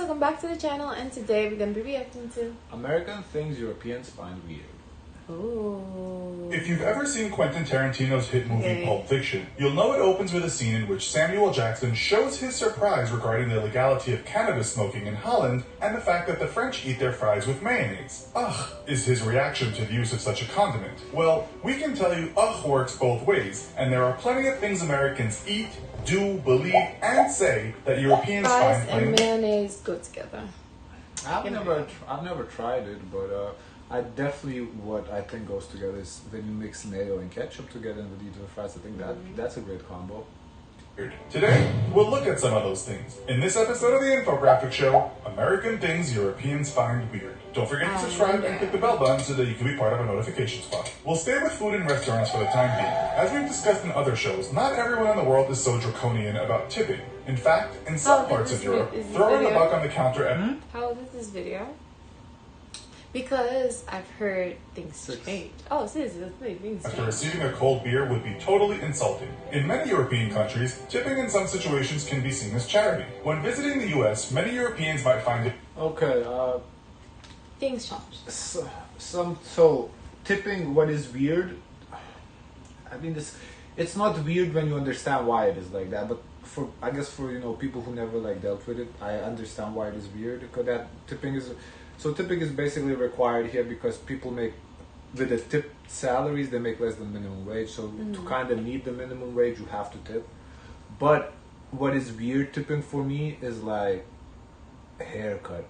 welcome back to the channel, and today we're going to be reacting to American things Europeans find weird. Ooh. If you've ever seen Quentin Tarantino's hit movie Pulp Fiction, you'll know it opens with a scene in which Samuel Jackson shows his surprise regarding the legality of cannabis smoking in Holland and the fact that the French eat their fries with mayonnaise. Ugh, is his reaction to the use of such a condiment. Well, we can tell you ugh works both ways, and there are plenty of things Americans eat, do, believe, and say that Europeans Fries find and plain. mayonnaise go together. I've never tried it, but I definitely what I think goes together is when you mix mayo and ketchup together and with each of the fries. I think that's a great combo. Today, we'll look at some of those things. In this episode of the Infographic Show, American Things Europeans Find Weird. Don't forget to subscribe and click the bell button so that you can be part of a notification spot. We'll stay with food and restaurants for the time being. As we've discussed in other shows, not everyone in the world is so draconian about tipping. In fact, in some parts of Europe, throwing a buck on the counter and... How old is this video? Because I've heard things change. Oh, things change. After receiving a cold beer would be totally insulting. In many European countries, tipping in some situations can be seen as charity. When visiting the US, many Europeans might find it... Okay, Things change. so tipping, what is weird? I mean, it's not weird when you understand why it is like that, but I guess for people who never dealt with it, I understand why it is weird, because that tipping is... So tipping is basically required here because people make, with the tip salaries, they make less than minimum wage. So to kind of meet the minimum wage, you have to tip. But what is weird tipping for me is like a haircut.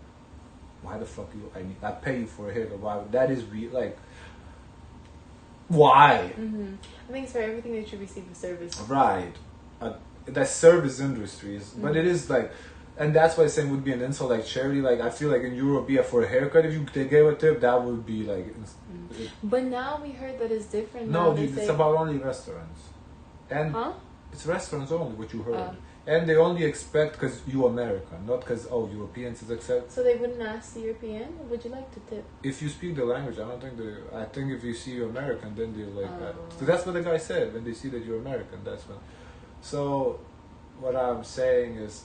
Why the fuck I pay you for a haircut? Why? That is weird. Like, why? I think it's for everything that you receive for service. Right. That service industries, but it is like. And that's why saying would be an insult, like charity. Like I feel like in Europe, yeah, for a haircut, if they gave a tip, that would be like. But now we heard that it's different. No, it's about only restaurants, and it's restaurants only. What you heard, and they only expect because you American, not because Europeans is accept. So they wouldn't ask the European, would you like to tip? If you speak the language, I don't think they. I think if you see you're American, then they're like that. So that's what the guy said when they see that you're American. That's when. So, what I'm saying is.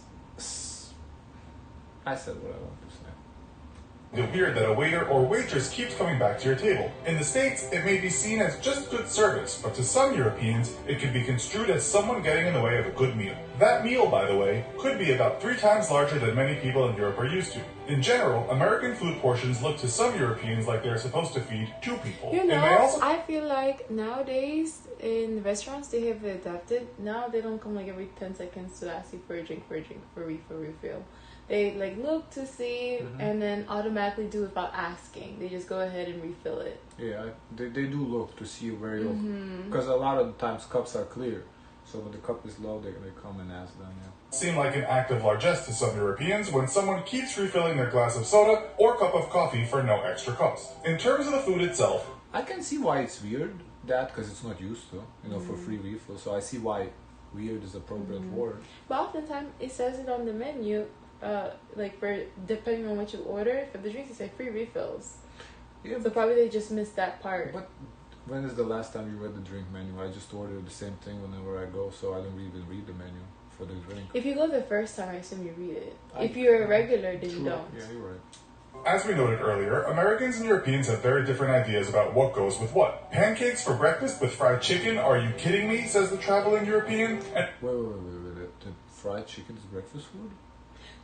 I said what I wanted to say. It's weird that a waiter or waitress keeps coming back to your table. In the States, it may be seen as just good service, but to some Europeans, it could be construed as someone getting in the way of a good meal. That meal, by the way, could be about 3 times larger than many people in Europe are used to. In general, American food portions look to some Europeans like they're supposed to feed 2 people. I feel like nowadays in restaurants they have adapted. Now they don't come like every 10 seconds to ask you for a drink, for refill. They look to see and then automatically do without asking. They just go ahead and refill it. Yeah, they do look to see where you because a lot of the times cups are clear. So when the cup is low, they come and ask them. Yeah. Seem like an act of largesse to some Europeans when someone keeps refilling their glass of soda or cup of coffee for no extra cost. In terms of the food itself, I can see why it's weird, because it's not used to, for free refill. So I see why weird is appropriate word. But oftentimes it says it on the menu. For depending on what you order, for the drinks it say free refills. Yeah, so probably they just missed that part. But when is the last time you read the drink menu? I just order the same thing whenever I go, so I don't even read the menu for the drink. If you go the first time, I assume you read it. If you're a regular, then you don't. Yeah, you're right. As we noted earlier, Americans and Europeans have very different ideas about what goes with what. Pancakes for breakfast with fried chicken? Are you kidding me? Says the traveling European. And Wait. The fried chicken is breakfast food?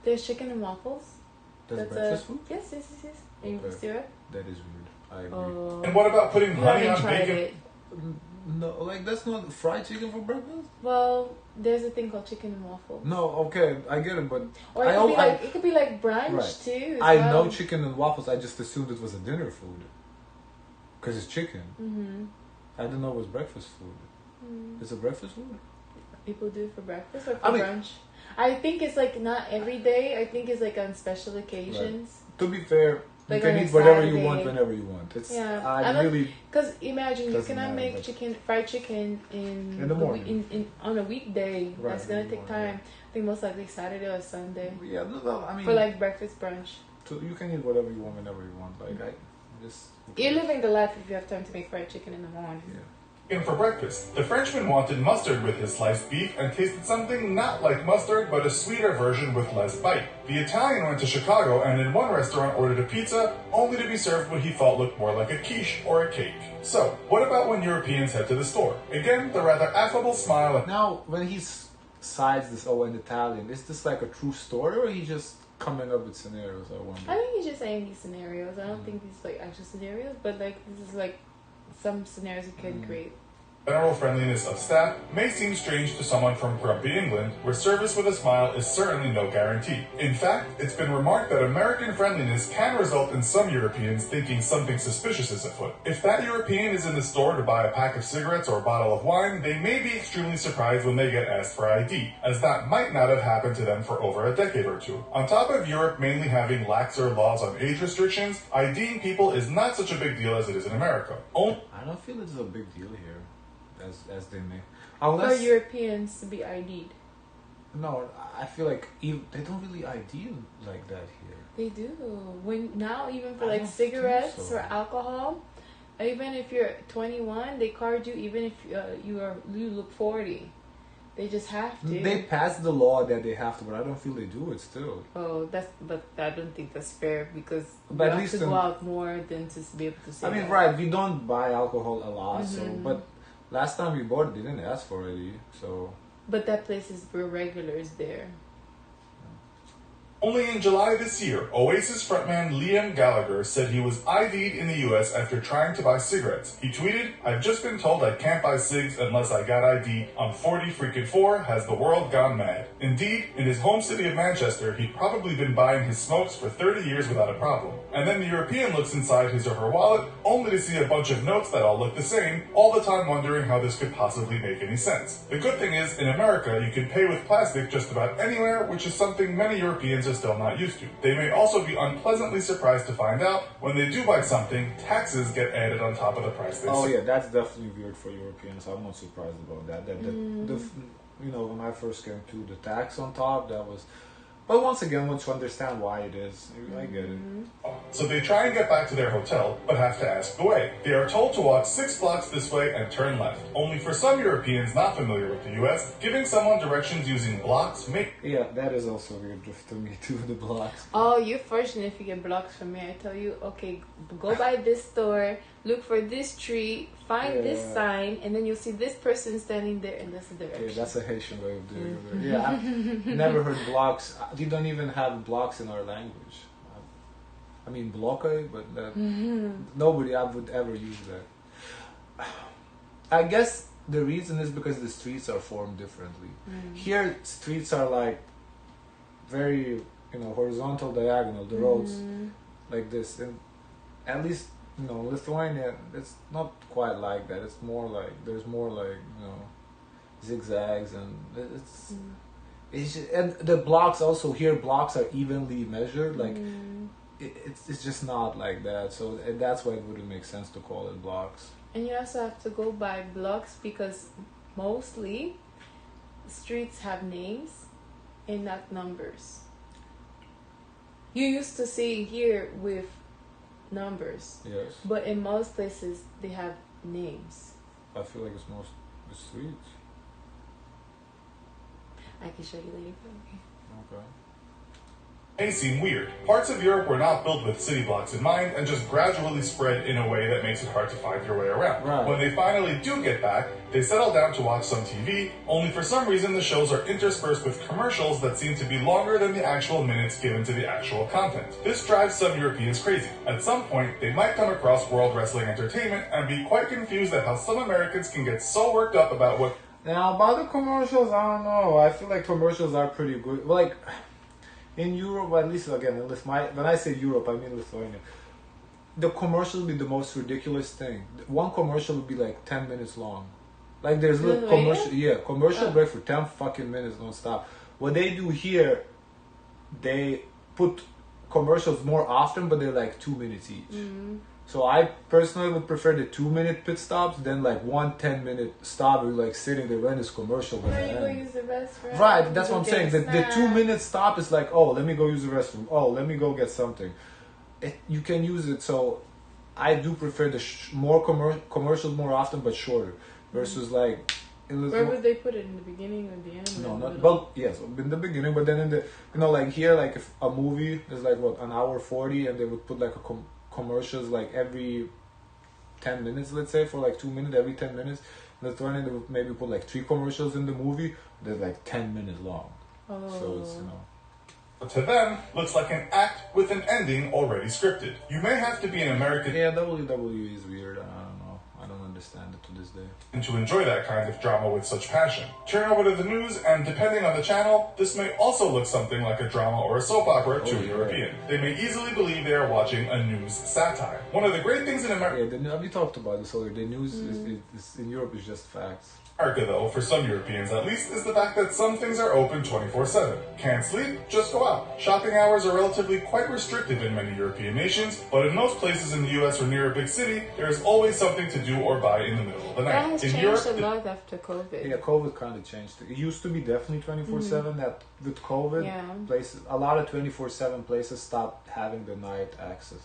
There's chicken and waffles. That's breakfast food? Yes. And you can steer it? That is weird. I agree. And what about putting honey on bacon? It. No, that's not fried chicken for breakfast? Well, there's a thing called chicken and waffles. No, okay, I get it, but... Or it could be like brunch too. I know chicken and waffles, I just assumed it was a dinner food. Because it's chicken. I didn't know it was breakfast food. It's a breakfast food? People do it for breakfast or for brunch. I think it's not every day. I think it's on special occasions. Right. To be fair, you can eat whatever you want whenever you want. It's because imagine you cannot make fried chicken in the morning on a weekday. Right, that's gonna take time. I think most likely Saturday or Sunday. Yeah, no, I mean for breakfast brunch. So you can eat whatever you want whenever you want. You're living the life if you have time to make fried chicken in the morning. Yeah. for breakfast. The Frenchman wanted mustard with his sliced beef and tasted something not like mustard but a sweeter version with less bite. The Italian went to Chicago and in one restaurant ordered a pizza only to be served what he thought looked more like a quiche or a cake. So, what about when Europeans head to the store? Again, the rather affable smile. Now, when he cites this, in Italian, is this like a true story or he just coming up with scenarios, I wonder? I think he's just saying these scenarios. I don't think these like actual scenarios, but like this is like some scenarios you can create. General friendliness of staff may seem strange to someone from grumpy England, where service with a smile is certainly no guarantee. In fact, it's been remarked that American friendliness can result in some Europeans thinking something suspicious is afoot. If that European is in the store to buy a pack of cigarettes or a bottle of wine, they may be extremely surprised when they get asked for ID, as that might not have happened to them for over a decade or two. On top of Europe mainly having laxer laws on age restrictions, IDing people is not such a big deal as it is in America. I don't feel it's a big deal here. As they may. For Europeans to be ID'd. No, I feel like they don't really ID like that here. They do. Even for like cigarettes or alcohol, even if you're 21, they card you even if you look 40. They just have to. They passed the law that they have to, but I don't feel they do it still. Oh, but I don't think that's fair because but you at have least to go out more than to be able to say. I mean, that. right? We don't buy alcohol a lot, but last time we bought it, they didn't ask for it, so. But that place is where regulars there. Only in July this year, Oasis frontman Liam Gallagher said he was ID'd in the US after trying to buy cigarettes. He tweeted, "I've just been told I can't buy cigs unless I got ID. I'm 40 has the world gone mad?" Indeed, in his home city of Manchester, he'd probably been buying his smokes for 30 years without a problem. And then the European looks inside his or her wallet, only to see a bunch of notes that all look the same, all the time wondering how this could possibly make any sense. The good thing is, in America, you can pay with plastic just about anywhere, which is something many Europeans are still not used to. They may also be unpleasantly surprised to find out when they do buy something, taxes get added on top of the price they yeah, that's definitely weird for Europeans. I'm not surprised about that. When I first came to the tax on top, that was. But once again, once you understand why it is, I get it. So they try and get back to their hotel, but have to ask the way. They are told to walk 6 blocks this way and turn left. Only for some Europeans not familiar with the US, giving someone directions using blocks may... Yeah, that is also weird to me too, the blocks. Oh, you're fortunate if you get blocks from me. I tell you, okay, go by this store, look for this tree, find this sign, and then you'll see this person standing there, and that's the direction. Yeah, that's a Haitian way of doing it. Yeah, I've never heard blocks. We don't even have blocks in our language. I mean, bloque, but nobody would ever use that. I guess the reason is because the streets are formed differently. Here, streets are like very, horizontal, diagonal. The roads like this, and at least. Lithuania, it's not quite like that. It's more like, there's more like, zigzags and it's just, and the blocks also here, blocks are evenly measured. Like, it's just not like that. So that's why it wouldn't make sense to call it blocks. And you also have to go by blocks because mostly streets have names and not numbers. You used to see here with numbers. Yes. But in most places they have names. I feel like it's most the streets. I can show you later. Okay. May seem weird. Parts of Europe were not built with city blocks in mind and just gradually spread in a way that makes it hard to find your way around. Right. When they finally do get back, they settle down to watch some TV, only for some reason the shows are interspersed with commercials that seem to be longer than the actual minutes given to the actual content. This drives some Europeans crazy. At some point, they might come across World Wrestling Entertainment and be quite confused at how some Americans can get so worked up about what... Now, about the commercials, I don't know. I feel like commercials are pretty good. Like... In Europe, at least again, when I say Europe, I mean Lithuania. The commercial would be the most ridiculous thing. One commercial would be like 10 minutes long. Like there's little commercial break for 10 fucking minutes non-stop. What they do here, they put commercials more often, but they're like 2 minutes each. So I personally would prefer the 2-minute pit stops than like 1 10-minute stop where you're like sitting there when this commercial Or you go use the restroom. Right, that's what I'm saying. The 2-minute stop is like, oh, let me go use the restroom. Oh, let me go get something. You can use it, so I do prefer the more commercials more often, but shorter, versus like. Where would they put it, in the beginning or the end? No, not well. Yes, in the beginning, but then in the like here, like if a movie is like what, an hour 40, and they would put like a commercials like every 10 minutes, let's say, for like 2 minutes every 10 minutes. That's when they would maybe put like 3 commercials in the movie. They're like 10 minutes long. Oh. So it's To them, looks like an act with an ending already scripted. You may have to be an American. Yeah, WWE is weird. I don't know. I don't understand it to this day. And to enjoy that kind of drama with such passion. Turn over to the news, and depending on the channel, this may also look something like a drama or a soap opera to a European. They may easily believe they are watching a news satire. One of the great things in America. Yeah, we talked about this earlier. The news is in Europe is just facts. America, though, for some Europeans at least, is the fact that some things are open 24/7. Can't sleep? Just go out. Shopping hours are relatively quite restrictive in many European nations, but in most places in the US or near a big city, there is always something to do or buy in the middle of the night. That has in changed Europe, a lot after COVID. Yeah, COVID kind of changed it. It used to be definitely 24/7. That with COVID, places, a lot of 24/7 places stopped having the night access.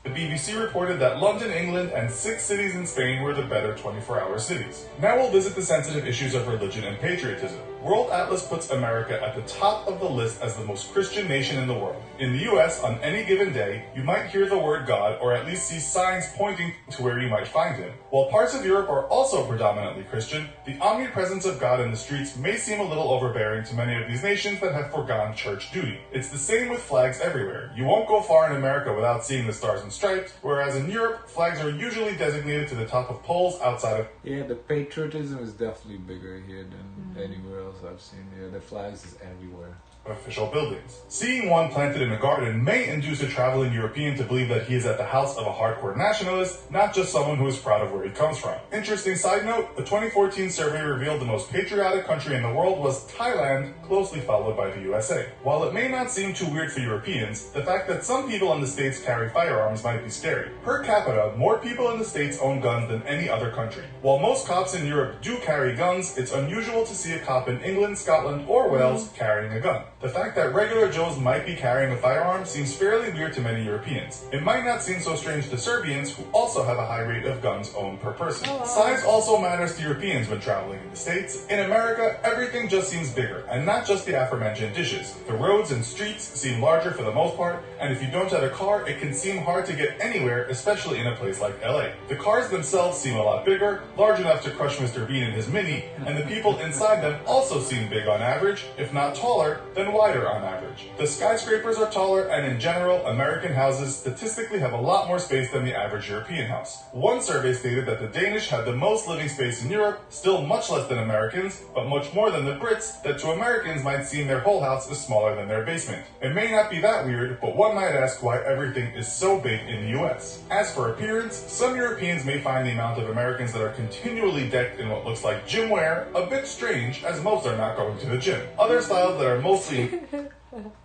The BBC reported that London, England, and 6 cities in Spain were the better 24-hour cities. Now we'll visit the sensitive issues of religion and patriotism. World Atlas puts America at the top of the list as the most Christian nation in the world. In the US, on any given day, you might hear the word God or at least see signs pointing to where you might find him. While parts of Europe are also predominantly Christian, the omnipresence of God in the streets may seem a little overbearing to many of these nations that have forgone church duty. It's the same with flags everywhere. You won't go far in America without seeing the stars and stripes, whereas in Europe, flags are usually designated to the top of poles outside of... Yeah, the patriotism is definitely bigger here than anywhere else I've seen. Yeah, the flags is everywhere. Official buildings. Seeing one planted in a garden may induce a traveling European to believe that he is at the house of a hardcore nationalist, not just someone who is proud of where he comes from. Interesting side note, a 2014 survey revealed the most patriotic country in the world was Thailand, closely followed by the USA. While it may not seem too weird for Europeans, the fact that some people in the States carry firearms might be scary. Per capita, more people in the States own guns than any other country. While most cops in Europe do carry guns, it's unusual to see a cop in England, Scotland, or Wales carrying a gun. The fact that regular Joes might be carrying a firearm seems fairly weird to many Europeans. It might not seem so strange to Serbians, who also have a high rate of guns owned per person. Size also matters to Europeans when traveling in the States. In America, everything just seems bigger, and not just the aforementioned dishes. The roads and streets seem larger for the most part, and if you don't have a car, it can seem hard to get anywhere, especially in a place like LA. The cars themselves seem a lot bigger, large enough to crush Mr. Bean in his Mini, and the people inside them also seem big on average, if not taller, than wider on average. The skyscrapers are taller, and in general, American houses statistically have a lot more space than the average European house. One survey stated that the Danish had the most living space in Europe, still much less than Americans, but much more than the Brits, that to Americans might seem their whole house is smaller than their basement. It may not be that weird, but one might ask why everything is so big in the US. As for appearance, some Europeans may find the amount of Americans that are continually decked in what looks like gym wear a bit strange, as most are not going to the gym. Other styles that are mostly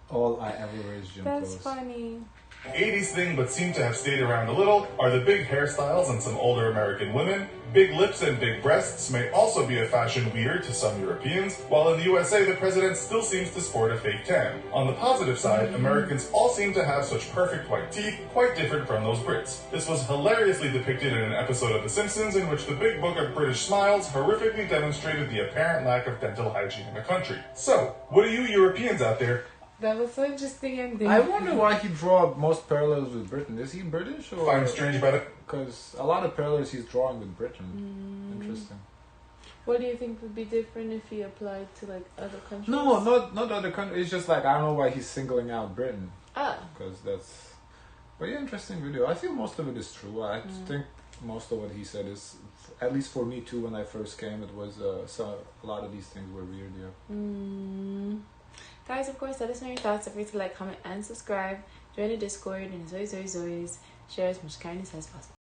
all I ever wear is gym clothes. That's funny. 80s thing but seem to have stayed around a little are the big hairstyles on some older American women. Big lips and big breasts may also be a fashion weird to some Europeans, while in the USA the president still seems to sport a fake tan. On the positive side, Americans all seem to have such perfect white teeth, quite different from those Brits. This was hilariously depicted in an episode of The Simpsons in which the Big Book of British Smiles horrifically demonstrated the apparent lack of dental hygiene in the country. So, what do you Europeans out there? That was so interesting ending. I wonder why he draw most parallels with Britain. Is he British or Find strange about it? Because a lot of parallels he's drawing with Britain. Interesting. What do you think would be different if he applied to like other countries? No, not other countries. It's just like I don't know why he's singling out Britain. Because that's. But yeah, interesting video. I feel most of it is true. I think most of what he said is, at least for me too. When I first came, it was so a lot of these things were weird. Yeah. Guys, of course, let us know your thoughts. Don't forget to like, comment, and subscribe. Join the Discord, and as always, share as much kindness as possible.